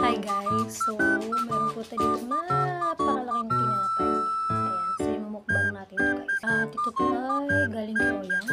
Hi guys! So, meron po tayo dito napakalaking tinapay. Ayan, so imumukbang natin ito guys. At ito po ay galing kay Oyang.